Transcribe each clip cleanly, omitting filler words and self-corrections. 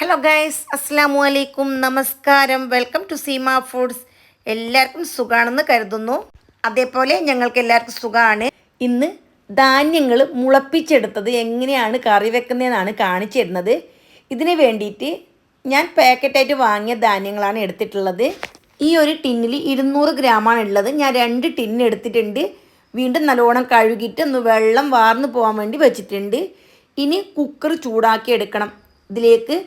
Hello guys, അസ്സലാമു അലൈക്കും, നമസ്കാരം. Welcome to Seema foods. എല്ലാവർക്കും സുഖമാണെന്ന് കരുതുന്നു. അതേപോലെ ഞങ്ങൾക്ക് എല്ലാവർക്കും സുഖമാണ്. ഇന്ന് ധാന്യങ്ങൾ മുളപ്പിച്ചെടുത്തത് എങ്ങനെയാണ് കറി വെക്കുന്നതെന്നാണ് കാണിച്ചു തരുന്നത്. ഇതിന് വേണ്ടിയിട്ട് ഞാൻ പാക്കറ്റായിട്ട് വാങ്ങിയ ധാന്യങ്ങളാണ് എടുത്തിട്ടുള്ളത്. ഈ ഒരു ടിന്നിൽ 200 ഗ്രാമാണ് ഉള്ളത്. ഞാൻ 2 ടിന്ന് എടുത്തിട്ടുണ്ട്. വീണ്ടും നല്ലോണം കഴുകിയിട്ട് ഒന്ന് വെള്ളം വാർന്നു പോകാൻ വേണ്ടി വെച്ചിട്ടുണ്ട്. ഇനി കുക്കർ ചൂടാക്കി എടുക്കണം. ഇതിലേക്ക്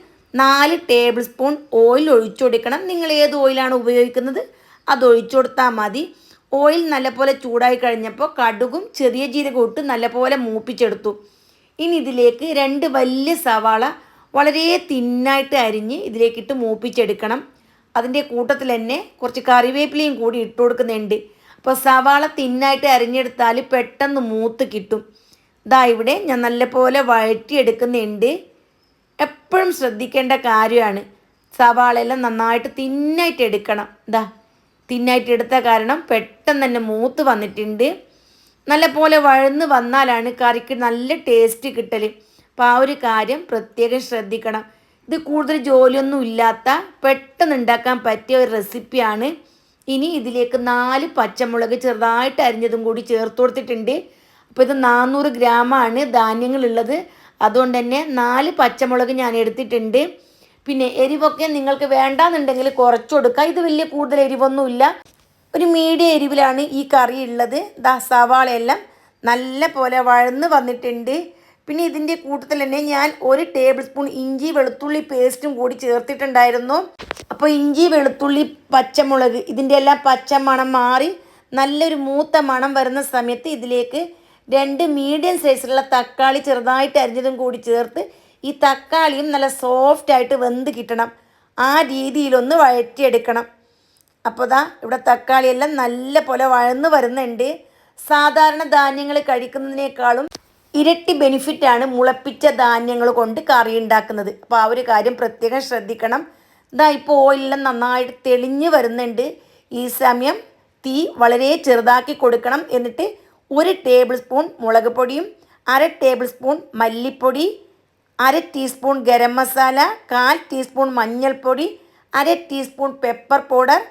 4 ടേബിൾ സ്പൂൺ ഓയിൽ ഒഴിച്ചു കൊടുക്കണം. നിങ്ങൾ ഏത് ഓയിലാണ് ഉപയോഗിക്കുന്നത് അത് ഒഴിച്ചു കൊടുത്താൽ മതി. ഓയിൽ നല്ലപോലെ ചൂടായി കഴിഞ്ഞപ്പോൾ കടുകും ചെറിയ ജീരകവും ഇട്ട് നല്ലപോലെ മൂപ്പിച്ചെടുത്തു. ഇനി ഇതിലേക്ക് 2 വലിയ സവാള വളരെ തിന്നായിട്ട് അരിഞ്ഞ് ഇതിലേക്കിട്ട് മൂപ്പിച്ചെടുക്കണം. അതിൻ്റെ കൂട്ടത്തിൽ തന്നെ കുറച്ച് കറിവേപ്പിലയും കൂടി ഇട്ട് കൊടുക്കുന്നുണ്ട്. അപ്പോൾ സവാള തിന്നായിട്ട് അരിഞ്ഞെടുത്താൽ പെട്ടെന്ന് മൂത്ത് കിട്ടും. ഇവിടെ ഞാൻ നല്ലപോലെ വഴറ്റിയെടുക്കുന്നുണ്ട്. എപ്പോഴും ശ്രദ്ധിക്കേണ്ട കാര്യമാണ്, സവാളയെല്ലാം നന്നായിട്ട് തിന്നായിട്ട് എടുക്കണം. തിന്നായിട്ട് എടുത്ത കാരണം പെട്ടെന്ന് തന്നെ മൂത്ത് വന്നിട്ടുണ്ട്. നല്ലപോലെ വഴന്ന് വന്നാലാണ് കറിക്ക് നല്ല ടേസ്റ്റ് കിട്ടൽ. അപ്പോൾ ആ ഒരു കാര്യം പ്രത്യേകം ശ്രദ്ധിക്കണം. ഇത് കൂടുതൽ ജോലിയൊന്നും ഇല്ലാത്ത പെട്ടെന്ന് ഉണ്ടാക്കാൻ പറ്റിയ ഒരു റെസിപ്പിയാണ്. ഇനി ഇതിലേക്ക് 4 പച്ചമുളക് ചെറുതായിട്ട് അരിഞ്ഞതും കൂടി ചേർത്ത് കൊടുത്തിട്ടുണ്ട്. അപ്പോൾ ഇത് 400 ഗ്രാമാണ് ധാന്യങ്ങളുള്ളത്. അതുകൊണ്ട് തന്നെ 4 പച്ചമുളക് ഞാൻ എടുത്തിട്ടുണ്ട്. പിന്നെ എരിവൊക്കെ നിങ്ങൾക്ക് വേണ്ടാന്നുണ്ടെങ്കിൽ കുറച്ച് കൊടുക്കുക. ഇത് വലിയ കൂടുതൽ എരിവൊന്നുമില്ല, ഒരു മീഡിയം എരിവിലാണ് ഈ കറി ഉള്ളത്. സവാളയെല്ലാം നല്ല പോലെ വഴന്ന് വന്നിട്ടുണ്ട്. പിന്നെ ഇതിൻ്റെ കൂട്ടത്തിൽ തന്നെ ഞാൻ 1 ടേബിൾ സ്പൂൺ ഇഞ്ചി വെളുത്തുള്ളി പേസ്റ്റും കൂടി ചേർത്തിട്ടുണ്ടായിരുന്നു. അപ്പോൾ ഇഞ്ചി വെളുത്തുള്ളി പച്ചമുളക് ഇതിൻ്റെ എല്ലാം പച്ച മണം മാറി നല്ലൊരു മൂത്ത മണം വരുന്ന സമയത്ത് ഇതിലേക്ക് 2 മീഡിയം സൈസിലുള്ള തക്കാളി ചെറുതായിട്ട് അരിഞ്ഞതും കൂടി ചേർത്ത് ഈ തക്കാളിയും നല്ല സോഫ്റ്റായിട്ട് വെന്ത് കിട്ടണം. ആ രീതിയിലൊന്ന് വഴറ്റിയെടുക്കണം. അപ്പോൾ ഇവിടെ തക്കാളിയെല്ലാം നല്ല പോലെ വഴന്ന് വരുന്നുണ്ട്. സാധാരണ ധാന്യങ്ങൾ കഴിക്കുന്നതിനേക്കാളും ഇരട്ടി ബെനിഫിറ്റാണ് മുളപ്പിച്ച ധാന്യങ്ങൾ കൊണ്ട് കറി ഉണ്ടാക്കുന്നത്. അപ്പോൾ ആ ഒരു കാര്യം പ്രത്യേകം ശ്രദ്ധിക്കണം. ഇപ്പോൾ ഓയിലെല്ലാം നന്നായിട്ട് തെളിഞ്ഞ് വരുന്നുണ്ട്. ഈ സമയം തീ വളരെ ചെറുതാക്കി കൊടുക്കണം. എന്നിട്ട് 1 ടേബിൾ സ്പൂൺ മുളക് പൊടിയും 1/2 ടേബിൾ സ്പൂൺ മല്ലിപ്പൊടി, 1/2 ടീസ്പൂൺ ഗരം മസാല, 1/4 ടീസ്പൂൺ മഞ്ഞൾപ്പൊടി, 1/2 teaspoon pepper powder,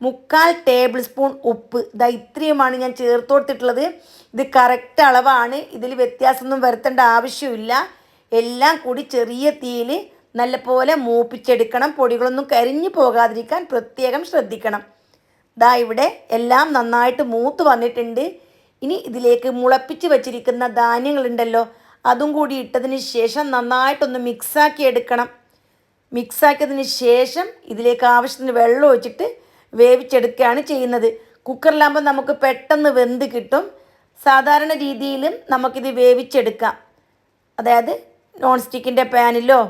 3/4 table spoon ഉപ്പ്. ഇത്രയുമാണ് ഞാൻ ചേർത്ത് കൊടുത്തിട്ടുള്ളത്. ഇത് കറക്റ്റ് അളവാണ്. ഇതിൽ വ്യത്യാസമൊന്നും വരുത്തേണ്ട ആവശ്യമില്ല. എല്ലാം കൂടി ചെറിയ തീയിൽ നല്ലപോലെ മൂപ്പിച്ചെടുക്കണം. പൊടികളൊന്നും കരിഞ്ഞു പോകാതിരിക്കാൻ പ്രത്യേകം ശ്രദ്ധിക്കണം. ഇവിടെ എല്ലാം നന്നായിട്ട് മൂത്ത് വന്നിട്ടുണ്ട്. ഇനി ഇതിലേക്ക് മുളപ്പിച്ച് വെച്ചിരിക്കുന്ന ധാന്യങ്ങളുണ്ടല്ലോ അതും കൂടി ഇട്ടതിന് ശേഷം നന്നായിട്ടൊന്ന് മിക്സാക്കി എടുക്കണം. മിക്സാക്കിയതിന് ശേഷം ഇതിലേക്ക് ആവശ്യത്തിന് വെള്ളം ഒഴിച്ചിട്ട് വേവിച്ചെടുക്കുകയാണ് ചെയ്യുന്നത്. കുക്കറിലാകുമ്പോൾ നമുക്ക് പെട്ടെന്ന് വെന്ത് കിട്ടും. സാധാരണ രീതിയിലും നമുക്കിത് വേവിച്ചെടുക്കാം. അതായത് നോൺ സ്റ്റിക്കിൻ്റെ പാനിലോ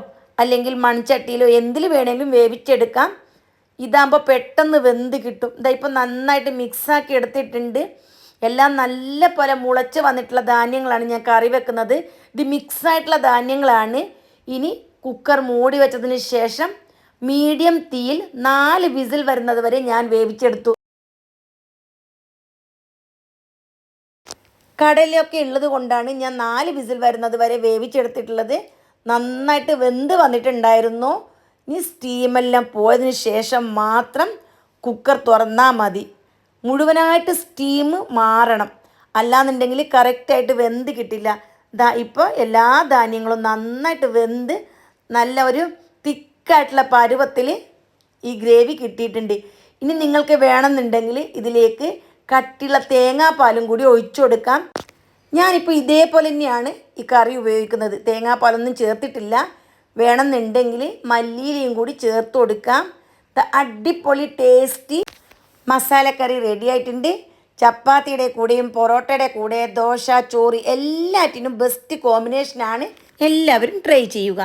അല്ലെങ്കിൽ മൺചട്ടിയിലോ എന്തിൽ വേണമെങ്കിലും വേവിച്ചെടുക്കാം. ഇതാകുമ്പോൾ പെട്ടെന്ന് വെന്ത് കിട്ടും. ഇപ്പോൾ നന്നായിട്ട് മിക്സാക്കി എടുത്തിട്ടുണ്ട്. എല്ലാം നല്ല പോലെ മുളച്ച് വന്നിട്ടുള്ള ധാന്യങ്ങളാണ് ഞാൻ കറി വെക്കുന്നത്. ഇത് മിക്സായിട്ടുള്ള ധാന്യങ്ങളാണ്. ഇനി കുക്കർ മൂടി വെച്ചതിന് ശേഷം മീഡിയം തീയിൽ 4 വിസിൽ വരുന്നത് വരെ ഞാൻ വേവിച്ചെടുത്തു. കടലയൊക്കെ ഉള്ളത് കൊണ്ടാണ് ഞാൻ 4 വിസിൽ വരുന്നത് വരെ വേവിച്ചെടുത്തിട്ടുള്ളത്. നന്നായിട്ട് വെന്ത് വന്നിട്ടുണ്ടായിരുന്നു. ഇനി സ്റ്റീമെല്ലാം പോയതിന് ശേഷം മാത്രം കുക്കർ തുറന്നാൽ മതി. മുഴുവനായിട്ട് സ്റ്റീം മാറണം, അല്ലാന്നുണ്ടെങ്കിൽ കറക്റ്റായിട്ട് വെന്ത് കിട്ടില്ല. ഇപ്പോൾ എല്ലാ ധാന്യങ്ങളും നന്നായിട്ട് വെന്ത് നല്ല ഒരു തിക്കായിട്ടുള്ള പരുവത്തിൽ ഈ ഗ്രേവി കിട്ടിയിട്ടുണ്ട്. ഇനി നിങ്ങൾക്ക് വേണമെന്നുണ്ടെങ്കിൽ ഇതിലേക്ക് കട്ടിയുള്ള തേങ്ങാപ്പാലും കൂടി ഒഴിച്ചു കൊടുക്കാം. ഞാനിപ്പോൾ ഇതേപോലെ തന്നെയാണ് ഈ കറി ഉപയോഗിക്കുന്നത്. തേങ്ങാപ്പാലൊന്നും ചേർത്തിട്ടില്ല. വേണമെന്നുണ്ടെങ്കിൽ മല്ലിയിലയും കൂടി ചേർത്ത് കൊടുക്കാം. അടിപൊളി ടേസ്റ്റി മസാലക്കറി റെഡി ആയിട്ടുണ്ട്. ചപ്പാത്തിയുടെ കൂടെയും പൊറോട്ടയുടെ കൂടെ, ദോശ, ചോറ് എല്ലാറ്റിനും ബെസ്റ്റ് കോമ്പിനേഷനാണ്. എല്ലാവരും ട്രൈ ചെയ്യുക.